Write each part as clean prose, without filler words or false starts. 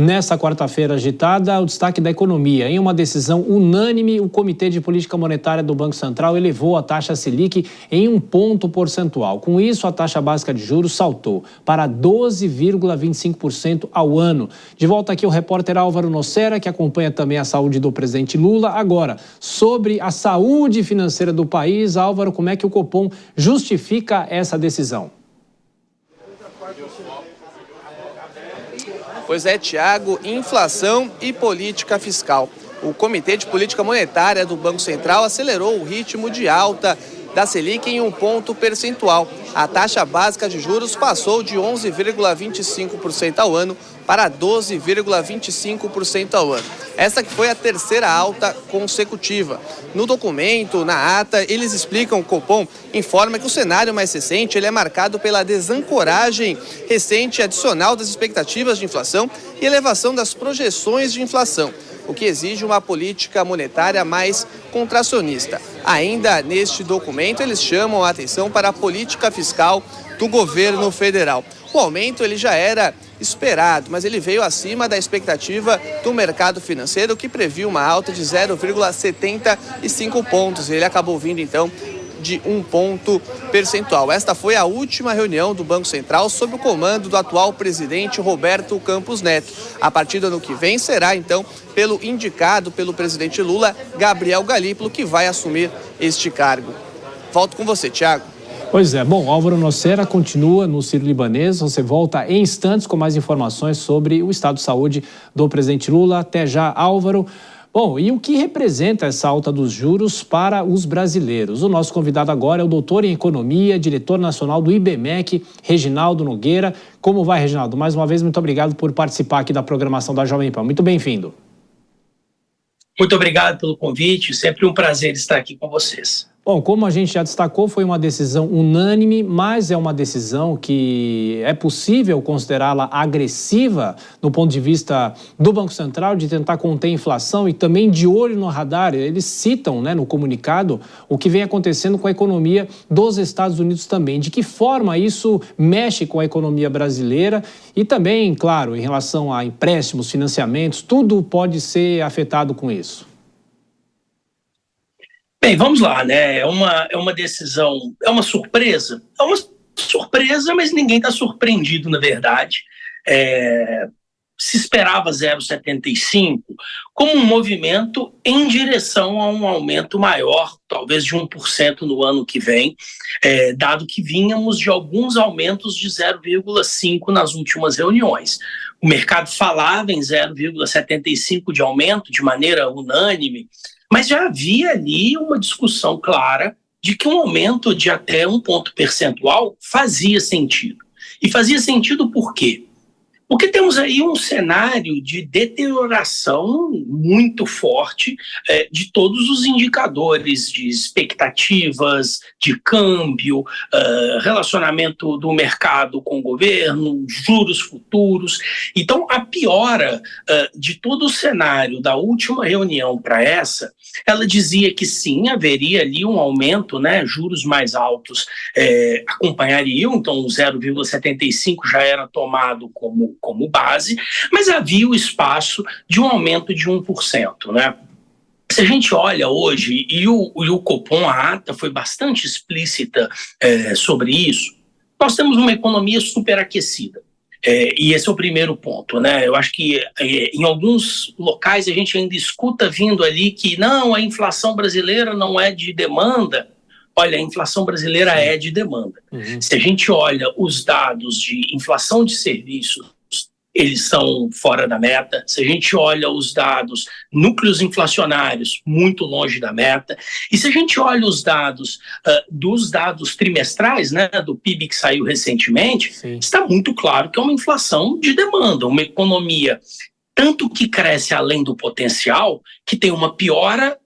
Nessa quarta-feira agitada, o destaque da economia. Em uma decisão unânime, o Comitê de Política Monetária do Banco Central elevou a taxa Selic em 1 ponto percentual. Com isso, a taxa básica de juros saltou para 12,25% ao ano. De volta aqui o repórter Álvaro Nocera, que acompanha também a saúde do presidente Lula. Agora, sobre a saúde financeira do país, Álvaro, como é que o Copom justifica essa decisão? Pois é, Tiago, inflação e política fiscal. O Comitê de Política Monetária do Banco Central acelerou o ritmo de alta da Selic em 1 ponto percentual. A taxa básica de juros passou de 11,25% ao ano para 12,25% ao ano. Essa que foi a terceira alta consecutiva. No documento, na ata, eles explicam, o Copom informa que o cenário mais recente ele é marcado pela desancoragem recente adicional das expectativas de inflação e elevação das projeções de inflação, o que exige uma política monetária mais contracionista. Ainda neste documento, eles chamam a atenção para a política fiscal do governo federal. O aumento ele já era esperado, mas ele veio acima da expectativa do mercado financeiro, que previu uma alta de 0,75 pontos. Ele acabou vindo, então, de 1 ponto percentual. Esta foi a última reunião do Banco Central sob o comando do atual presidente Roberto Campos Neto. A partir do ano que vem será, então, indicado pelo presidente Lula, Gabriel Galípolo, que vai assumir este cargo. Volto com você, Tiago. Pois é, bom, Álvaro Nocera continua no Sírio-Libanês. Você volta em instantes com mais informações sobre o estado de saúde do presidente Lula. Até já, Álvaro. Bom, e o que representa essa alta dos juros para os brasileiros? O nosso convidado agora é o doutor em economia, diretor nacional do IBMEC, Reginaldo Nogueira. Como vai, Reginaldo? Mais uma vez, muito obrigado por participar aqui da programação da Jovem Pan. Muito bem-vindo. Muito obrigado pelo convite, sempre um prazer estar aqui com vocês. Bom, como a gente já destacou, foi uma decisão unânime, mas é uma decisão que é possível considerá-la agressiva do ponto de vista do Banco Central, de tentar conter a inflação e também de olho no radar. Eles citam, no comunicado, o que vem acontecendo com a economia dos Estados Unidos também. De que forma isso mexe com a economia brasileira e também, claro, em relação a empréstimos, financiamentos, tudo pode ser afetado com isso. Bem, vamos lá, né? É uma decisão, é uma surpresa? É uma surpresa, mas ninguém está surpreendido, na verdade. Se esperava 0,75 como um movimento em direção a um aumento maior, talvez de 1% no ano que vem, dado que vínhamos de alguns aumentos de 0,5% nas últimas reuniões. O mercado falava em 0,75% de aumento de maneira unânime, mas já havia ali uma discussão clara de que um aumento de até 1 ponto percentual fazia sentido. E fazia sentido por quê? Porque temos aí um cenário de deterioração muito forte de todos os indicadores de expectativas, de câmbio, relacionamento do mercado com o governo, juros futuros. Então, a piora de todo o cenário da última reunião para essa, ela dizia que sim, haveria ali um aumento, juros mais altos acompanhariam, então o 0,75 já era tomado como base, mas havia o espaço de um aumento de 1%, né? Se a gente olha hoje, e o Copom, a ata foi bastante explícita sobre isso, nós temos uma economia superaquecida. E esse é o primeiro ponto, né? Eu acho que em alguns locais a gente ainda escuta vindo ali que não, a inflação brasileira não é de demanda. Olha, a inflação brasileira é de demanda. Uhum. Se a gente olha os dados de inflação de serviços, eles são fora da meta. Se a gente olha os dados, núcleos inflacionários, muito longe da meta. E se a gente olha os dados dos dados trimestrais, do PIB que saiu recentemente, sim, está muito claro que é uma inflação de demanda, uma economia tanto que cresce além do potencial, que tem uma piora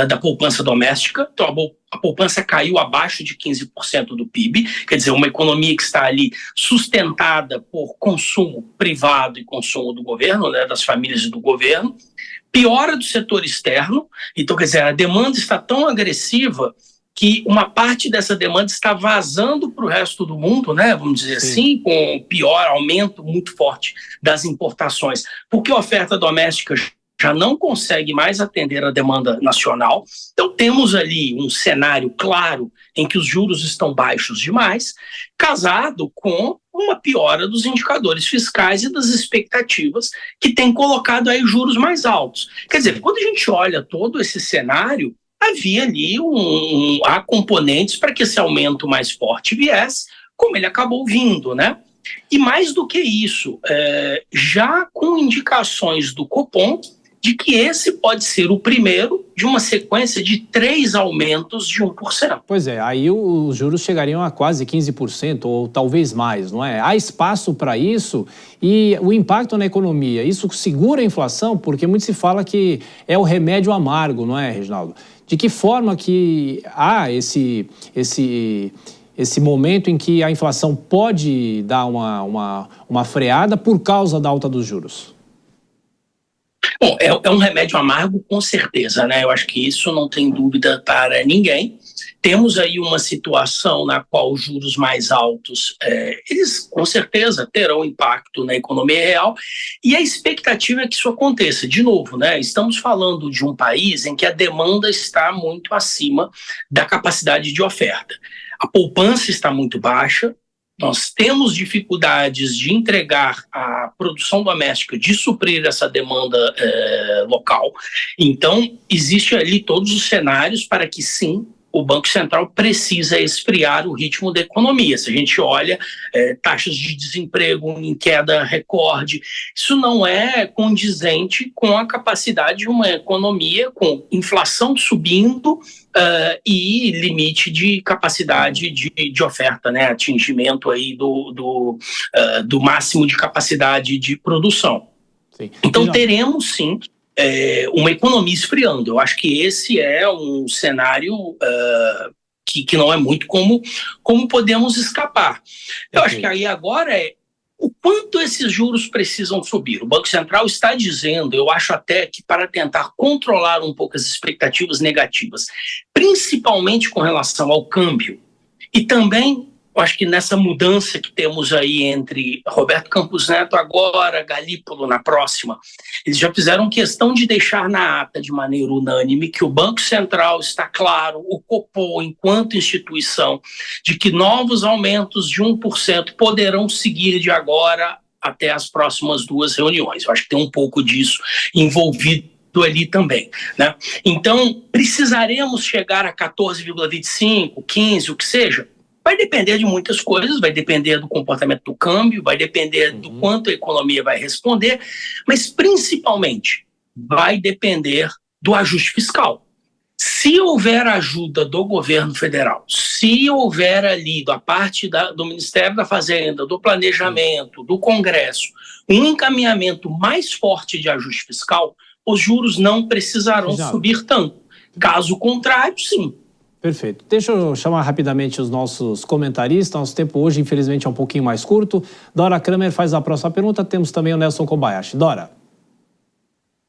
da poupança doméstica. Então, a poupança caiu abaixo de 15% do PIB, quer dizer, uma economia que está ali sustentada por consumo privado e consumo do governo, das famílias e do governo. Piora do setor externo, então, quer dizer, a demanda está tão agressiva que uma parte dessa demanda está vazando para o resto do mundo, né, vamos dizer assim, com o pior aumento muito forte das importações, porque a oferta doméstica já não consegue mais atender a demanda nacional. Então temos ali um cenário claro em que os juros estão baixos demais, casado com uma piora dos indicadores fiscais e das expectativas que tem colocado aí juros mais altos. Quer dizer, quando a gente olha todo esse cenário, havia ali há componentes para que esse aumento mais forte viesse, como ele acabou vindo, né? E mais do que isso, já com indicações do Copom de que esse pode ser o primeiro de uma sequência de 3 aumentos de 1%. Pois é, aí os juros chegariam a quase 15% ou talvez mais, não é? Há espaço para isso e o impacto na economia, isso segura a inflação? Porque muito se fala que é o remédio amargo, não é, Reginaldo? De que forma que há esse momento em que a inflação pode dar uma freada por causa da alta dos juros? Bom, é um remédio amargo, com certeza, né? Eu acho que isso não tem dúvida para ninguém. Temos aí uma situação na qual os juros mais altos, eles com certeza terão impacto na economia real, e a expectativa é que isso aconteça. De novo, né? Estamos falando de um país em que a demanda está muito acima da capacidade de oferta. A poupança está muito baixa. Nós temos dificuldades de entregar a produção doméstica, de suprir essa demanda local. Então, existe ali todos os cenários para que, sim, o Banco Central precisa esfriar o ritmo da economia. Se a gente olha taxas de desemprego em queda recorde, isso não é condizente com a capacidade de uma economia com inflação subindo e limite de capacidade de oferta, né? Atingimento aí do máximo de capacidade de produção. Sim. Então teremos sim uma economia esfriando. Eu acho que esse é um cenário que não é muito como podemos escapar. Eu acho que aí agora o quanto esses juros precisam subir. O Banco Central está dizendo, eu acho até que para tentar controlar um pouco as expectativas negativas, principalmente com relação ao câmbio, e também eu acho que nessa mudança que temos aí entre Roberto Campos Neto agora, Galípolo na próxima, eles já fizeram questão de deixar na ata de maneira unânime que o Banco Central está claro, o Copom, enquanto instituição, de que novos aumentos de 1% poderão seguir de agora até as próximas 2 reuniões. Eu acho que tem um pouco disso envolvido ali também, né? Então, precisaremos chegar a 14,25, 15, o que seja? Vai depender de muitas coisas, vai depender do comportamento do câmbio, vai depender do quanto a economia vai responder, mas principalmente vai depender do ajuste fiscal. Se houver ajuda do governo federal, se houver ali da parte do Ministério da Fazenda, do Planejamento, do Congresso, um encaminhamento mais forte de ajuste fiscal, os juros não precisarão subir tanto. Caso contrário, sim. Perfeito. Deixa eu chamar rapidamente os nossos comentaristas. Nosso tempo hoje, infelizmente, é um pouquinho mais curto. Dora Kramer faz a próxima pergunta. Temos também o Nelson Kobayashi. Dora.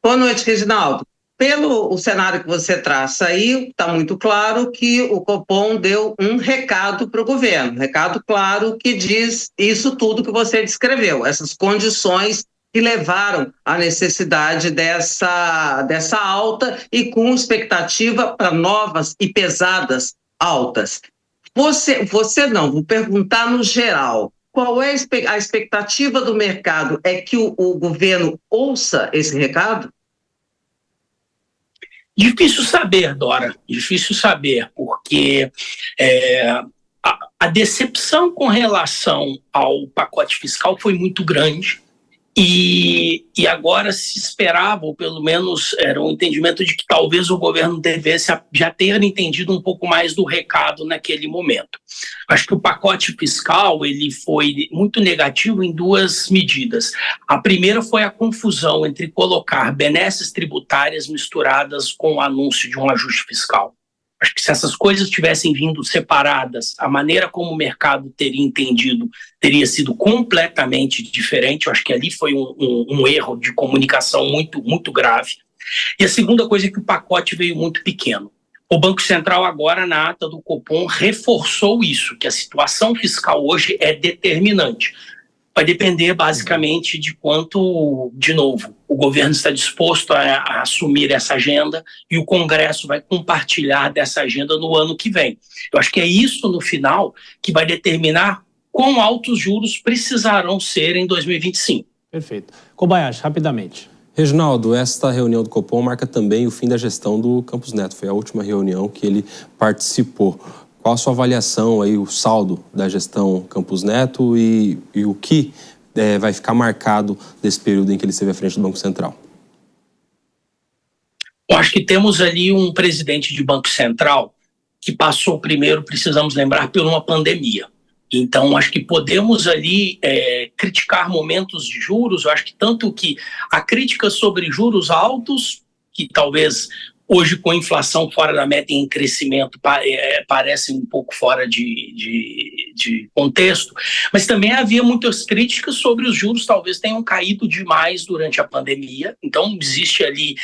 Boa noite, Reginaldo. Pelo o cenário que você traça aí, está muito claro que o Copom deu um recado para o governo. Recado claro que diz isso tudo que você descreveu, essas condições que levaram à necessidade dessa alta e com expectativa para novas e pesadas altas. Você não, vou perguntar no geral, qual é a expectativa do mercado? É que o governo ouça esse recado? Difícil saber, Dora, difícil saber, porque a decepção com relação ao pacote fiscal foi muito grande. E agora se esperava, ou pelo menos era um entendimento de que talvez o governo devesse já ter entendido um pouco mais do recado naquele momento. Acho que o pacote fiscal ele foi muito negativo em 2 medidas. A primeira foi a confusão entre colocar benesses tributárias misturadas com o anúncio de um ajuste fiscal. Acho que se essas coisas tivessem vindo separadas, a maneira como o mercado teria entendido teria sido completamente diferente. Eu acho que ali foi um erro de comunicação muito, muito grave. E a segunda coisa é que o pacote veio muito pequeno. O Banco Central agora, na ata do Copom, reforçou isso, que a situação fiscal hoje é determinante. Vai depender basicamente de quanto, de novo, o governo está disposto a assumir essa agenda e o Congresso vai compartilhar dessa agenda no ano que vem. Eu acho que é isso, no final, que vai determinar quão altos juros precisarão ser em 2025. Perfeito. Kobayashi, rapidamente. Reginaldo, esta reunião do Copom marca também o fim da gestão do Campos Neto. Foi a última reunião que ele participou. Qual a sua avaliação, aí, o saldo da gestão Campos Neto e o que vai ficar marcado desse período em que ele esteve à frente do Banco Central? Eu acho que temos ali um presidente de Banco Central que passou primeiro, precisamos lembrar, por uma pandemia. Então, acho que podemos ali criticar momentos de juros. Eu acho que tanto que a crítica sobre juros altos, que talvez hoje com a inflação fora da meta e em crescimento parece um pouco fora de contexto, mas também havia muitas críticas sobre os juros talvez tenham caído demais durante a pandemia. Então, existe ali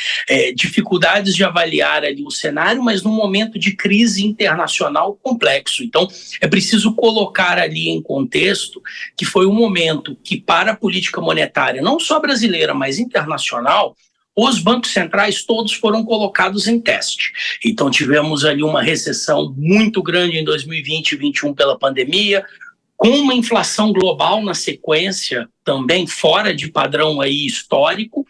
dificuldades de avaliar ali o cenário, mas num momento de crise internacional complexo. Então, é preciso colocar ali em contexto que foi um momento que, para a política monetária, não só brasileira, mas internacional, os bancos centrais todos foram colocados em teste. Então, tivemos ali uma recessão muito grande em 2020 e 2021 pela pandemia, com uma inflação global na sequência, também fora de padrão aí histórico.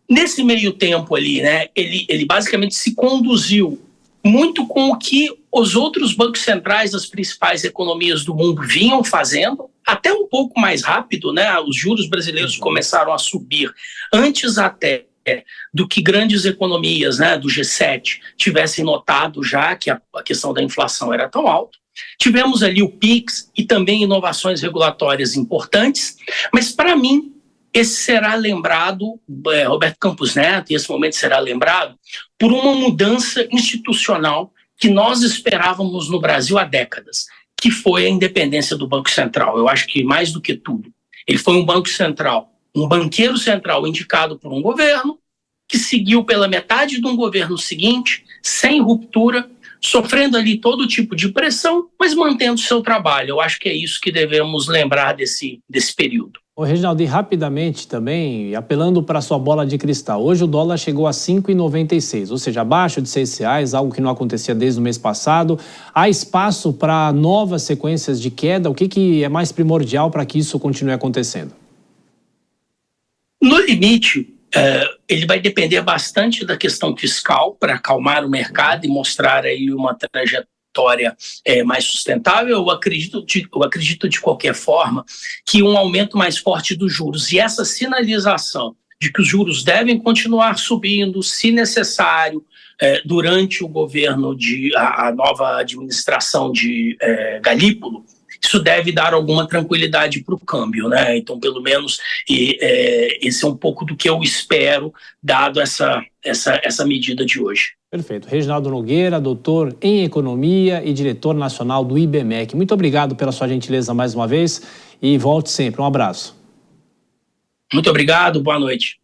Nesse meio tempo ali, né, ele basicamente se conduziu muito com o que os outros bancos centrais das principais economias do mundo vinham fazendo, até um pouco mais rápido, né? Os juros brasileiros começaram a subir antes até do que grandes economias, né, do G7 tivessem notado já que a questão da inflação era tão alta. Tivemos ali o PIX e também inovações regulatórias importantes, mas para mim esse será lembrado, Roberto Campos Neto, e esse momento será lembrado por uma mudança institucional que nós esperávamos no Brasil há décadas, que foi a independência do Banco Central. Eu acho que mais do que tudo, ele foi um banco central, um banqueiro central indicado por um governo, que seguiu pela metade de um governo seguinte, sem ruptura, sofrendo ali todo tipo de pressão, mas mantendo seu trabalho. Eu acho que é isso que devemos lembrar desse período. Ô, Reginaldo, e rapidamente também, apelando para a sua bola de cristal, hoje o dólar chegou a R$ 5,96, ou seja, abaixo de R$ 6, algo que não acontecia desde o mês passado. Há espaço para novas sequências de queda? O que é mais primordial para que isso continue acontecendo? No limite, ele vai depender bastante da questão fiscal para acalmar o mercado e mostrar aí uma trajetória mais sustentável. Eu acredito de qualquer forma que um aumento mais forte dos juros e essa sinalização de que os juros devem continuar subindo, se necessário, durante o governo a nova administração de Galípolo, isso deve dar alguma tranquilidade para o câmbio, né? Então, pelo menos, esse é um pouco do que eu espero, dado essa medida de hoje. Perfeito. Reginaldo Nogueira, doutor em Economia e diretor nacional do IBMEC. Muito obrigado pela sua gentileza mais uma vez e volte sempre. Um abraço. Muito obrigado, boa noite.